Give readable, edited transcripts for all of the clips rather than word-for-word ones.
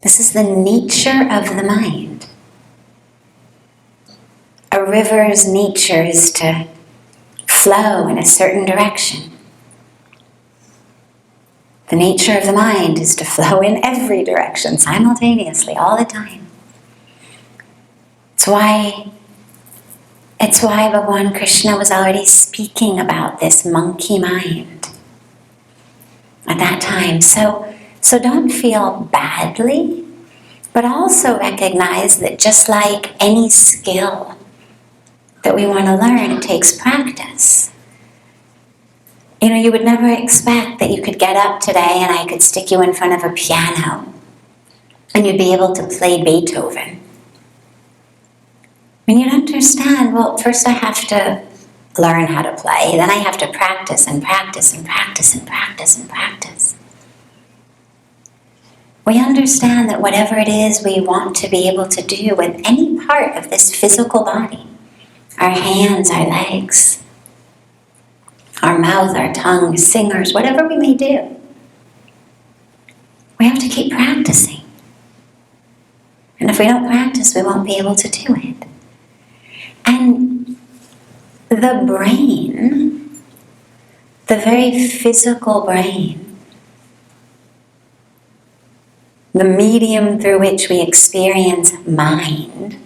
This is the nature of the mind. A river's nature is to flow in a certain direction. The nature of the mind is to flow in every direction simultaneously, all the time. It's why Bhagavan Krishna was already speaking about this monkey mind at that time. So don't feel badly, but also recognize that just like any skill that we want to learn, it takes practice. You know, you would never expect that you could get up today and I could stick you in front of a piano and you'd be able to play Beethoven. And you'd understand, well, first I have to learn how to play, then I have to practice and practice and practice and practice and practice. We understand that whatever it is we want to be able to do with any part of this physical body, our hands, our legs, our mouth, our tongue, singers, whatever we may do, we have to keep practicing. And if we don't practice, we won't be able to do it. And the brain, the very physical brain, the medium through which we experience mind,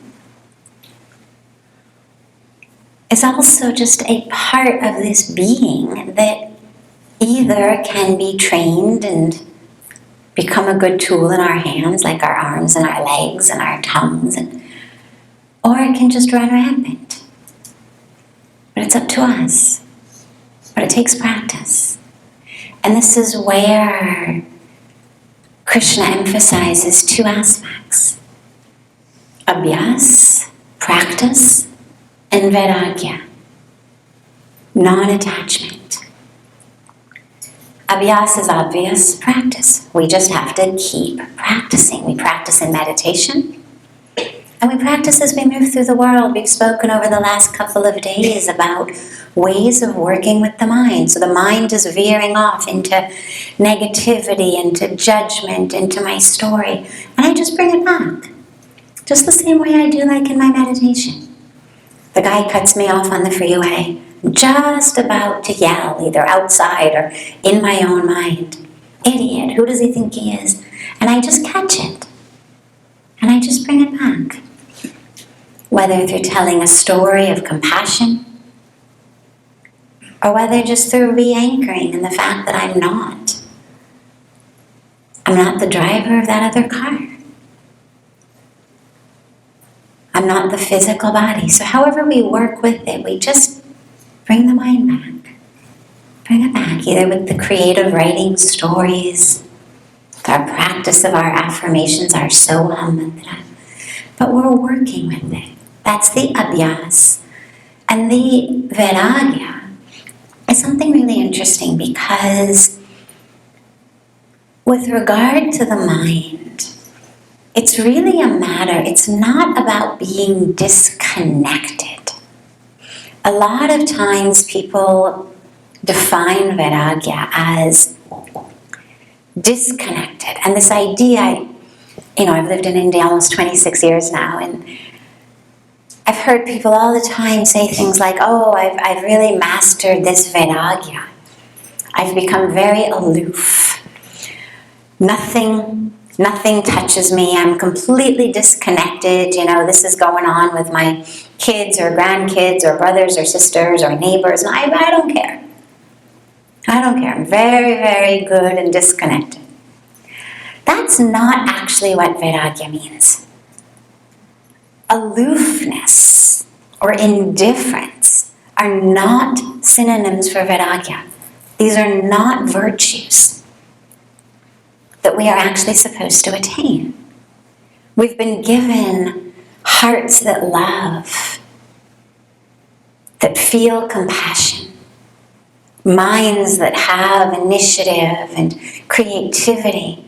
is also just a part of this being that either can be trained and become a good tool in our hands, like our arms and our legs and our tongues, or it can just run rampant. But it's up to us. But it takes practice. And this is where Krishna emphasizes two aspects: Abhyasa, practice, and Vairagya, non-attachment. Abhyasa is obvious, practice. We just have to keep practicing. We practice in meditation, and we practice as we move through the world. We've spoken over the last couple of days about ways of working with the mind. So the mind is veering off into negativity, into judgment, into my story, and I just bring it back, just the same way I do like in my meditation. The guy cuts me off on the freeway, just about to yell, either outside or in my own mind. Idiot, who does he think he is? And I just catch it. And I just bring it back. Whether through telling a story of compassion, or whether just through re-anchoring in the fact that I'm not the driver of that other car. I'm not the physical body. So however we work with it, we just bring the mind back. Bring it back, either with the creative writing stories, with our practice of our affirmations, our Soham mantra. But we're working with it. That's the Abhyasa. And the Vairagya is something really interesting because with regard to the mind, it's really a matter, it's not about being disconnected. A lot of times people define Vairagya as disconnected. And this idea, I've lived in India almost 26 years now, and I've heard people all the time say things like, oh, I've really mastered this Vairagya. I've become very aloof. Nothing touches me. I'm completely disconnected. This is going on with my kids or grandkids or brothers or sisters or neighbors. And I don't care. I don't care. I'm very, very good and disconnected. That's not actually what Vairagya means. Aloofness or indifference are not synonyms for Vairagya. These are not virtues that we are actually supposed to attain. We've been given hearts that love, that feel compassion, minds that have initiative and creativity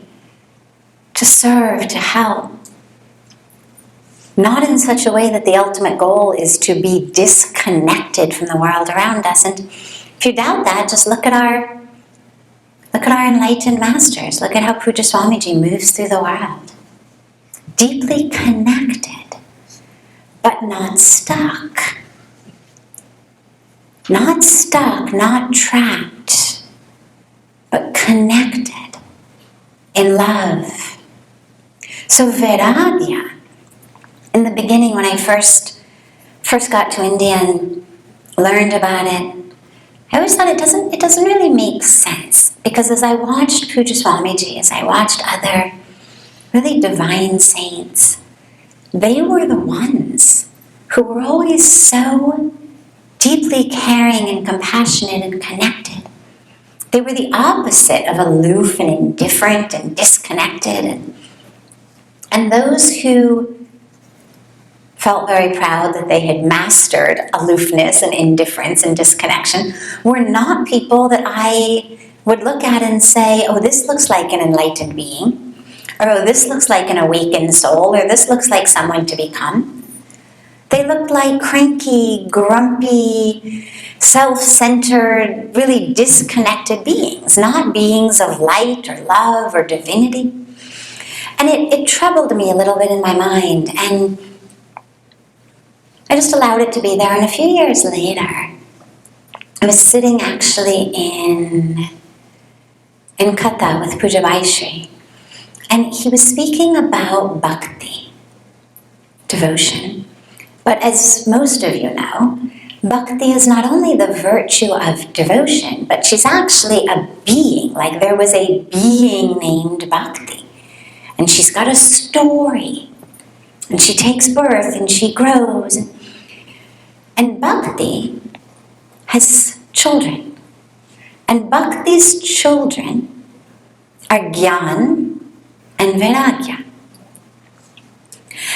to serve, to help. Not in such a way that the ultimate goal is to be disconnected from the world around us. And if you doubt that, just look at our enlightened masters. Look at how Pujya Swamiji moves through the world. deeply connected, but not stuck. Not stuck, not trapped, but connected in love. So Vairagya, in the beginning when I first got to India and learned about it, I always thought it doesn't really make sense, because as I watched Puja Swamiji, as I watched other really divine saints, they were the ones who were always so deeply caring and compassionate and connected. They were the opposite of aloof and indifferent and disconnected. And those who felt very proud that they had mastered aloofness and indifference and disconnection were not people that I would look at and say, oh, this looks like an enlightened being, or oh, this looks like an awakened soul, or this looks like someone to become. They looked like cranky, grumpy, self-centered, really disconnected beings, not beings of light or love or divinity. And it troubled me a little bit in my mind, and I just allowed it to be there. And a few years later, I was sitting actually in Katha with Puja Vaishri, and he was speaking about bhakti, devotion. But as most of you know, bhakti is not only the virtue of devotion, but she's actually a being. Like there was a being named Bhakti. And she's got a story. And she takes birth and she grows. And Bhakti has children. And Bhakti's children are Gyan and Vairagya.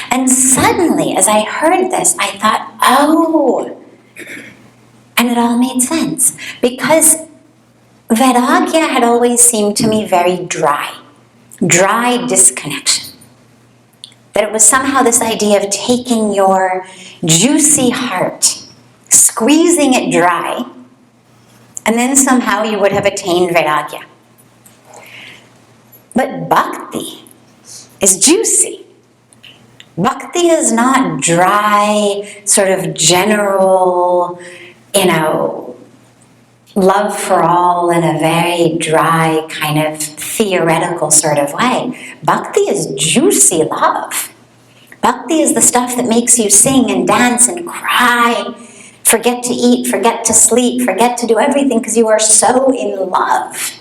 And suddenly, as I heard this, I thought, oh, and it all made sense. Because Vairagya had always seemed to me very dry disconnection. That it was somehow this idea of taking your juicy heart, squeezing it dry, and then somehow you would have attained Vairagya. But Bhakti is juicy. Bhakti is not dry, sort of general, love for all in a very dry, kind of theoretical sort of way. Bhakti is juicy love. Bhakti is the stuff that makes you sing and dance and cry, forget to eat, forget to sleep, forget to do everything because you are so in love.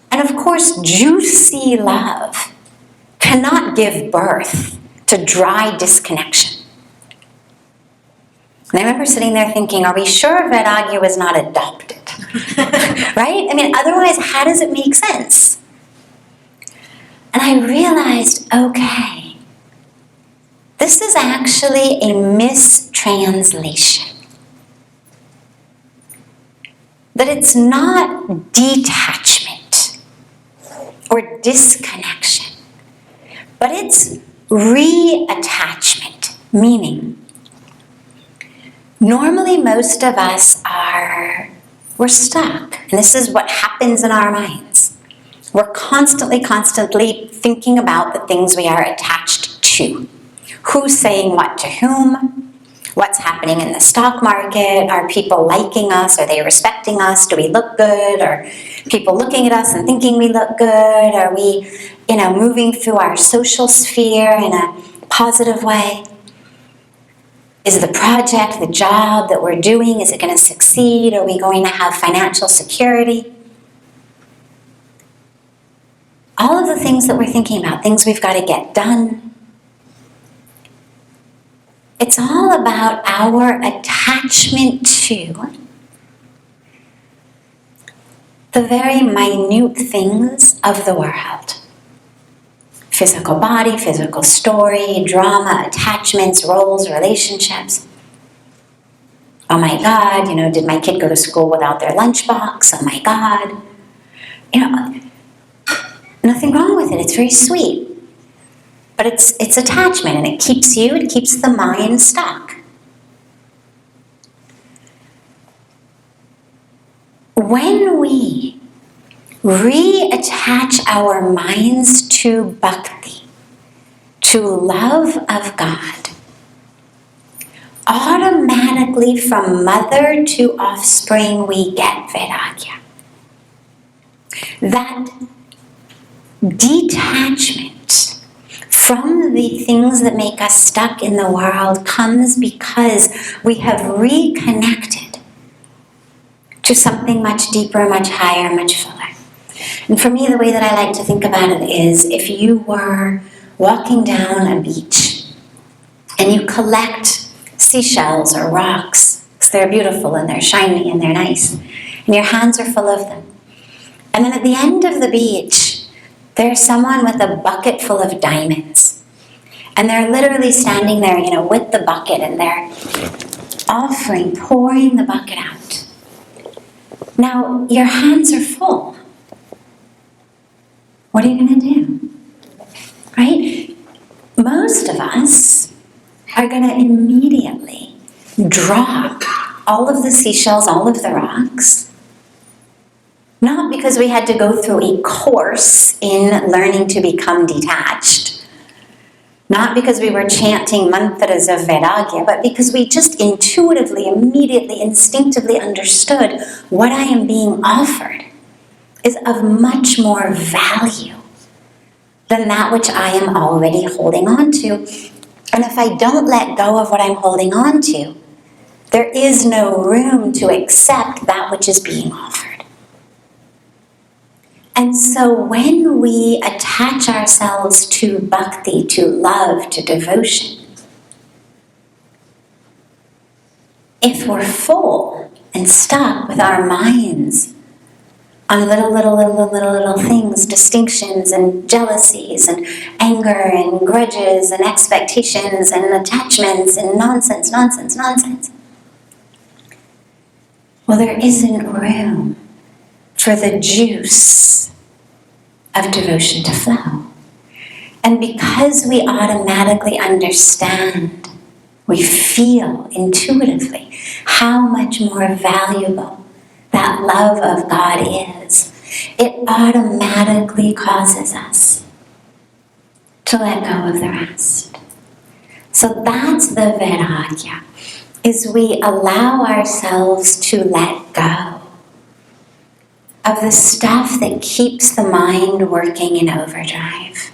And of course, juicy love cannot give birth to dry disconnection. And I remember sitting there thinking, are we sure Vairagya was not adopted? Right? I mean, otherwise, how does it make sense? And I realized, okay, this is actually a mistranslation. That it's not detachment or disconnection, but it's reattachment, meaning normally most of us we're stuck. And this is what happens in our minds. We're constantly thinking about the things we are attached to. Who's saying what to whom? What's happening in the stock market? Are people liking us? Are they respecting us? Do we look good? Are people looking at us and thinking we look good? Are we, moving through our social sphere in a positive way? Is the project, the job that we're doing, is it going to succeed? Are we going to have financial security? All of the things that we're thinking about, things we've got to get done. It's all about our attachment to the very minute things of the world. Physical body, physical story, drama, attachments, roles, relationships. Oh my God, did my kid go to school without their lunchbox? Oh my God. Nothing wrong with it. It's very sweet. But it's attachment, and it keeps the mind stuck. When we reattach our minds to bhakti, to love of God, automatically from mother to offspring we get Vairagya. That detachment from the things that make us stuck in the world comes because we have reconnected to something much deeper, much higher, much fuller. And for me, the way that I like to think about it is if you were walking down a beach and you collect seashells or rocks, because they're beautiful and they're shiny and they're nice, and your hands are full of them. And then at the end of the beach, there's someone with a bucket full of diamonds. And they're literally standing there, with the bucket, and they're pouring the bucket out. Now, your hands are full. What are you going to do? Right? Most of us are going to immediately drop all of the seashells, all of the rocks, not because we had to go through a course in learning to become detached, not because we were chanting mantras of Vairagya, but because we just intuitively, immediately, instinctively understood what I am being offered is of much more value than that which I am already holding on to. And if I don't let go of what I'm holding on to, there is no room to accept that which is being offered. And so when we attach ourselves to bhakti, to love, to devotion, if we're full and stuck with our minds on little things, distinctions and jealousies and anger and grudges and expectations and attachments and nonsense. Well, there isn't room for the juice of devotion to flow. And because we automatically understand, we feel intuitively how much more valuable that love of God is, it automatically causes us to let go of the rest. So that's the Vairagya, is we allow ourselves to let go of the stuff that keeps the mind working in overdrive.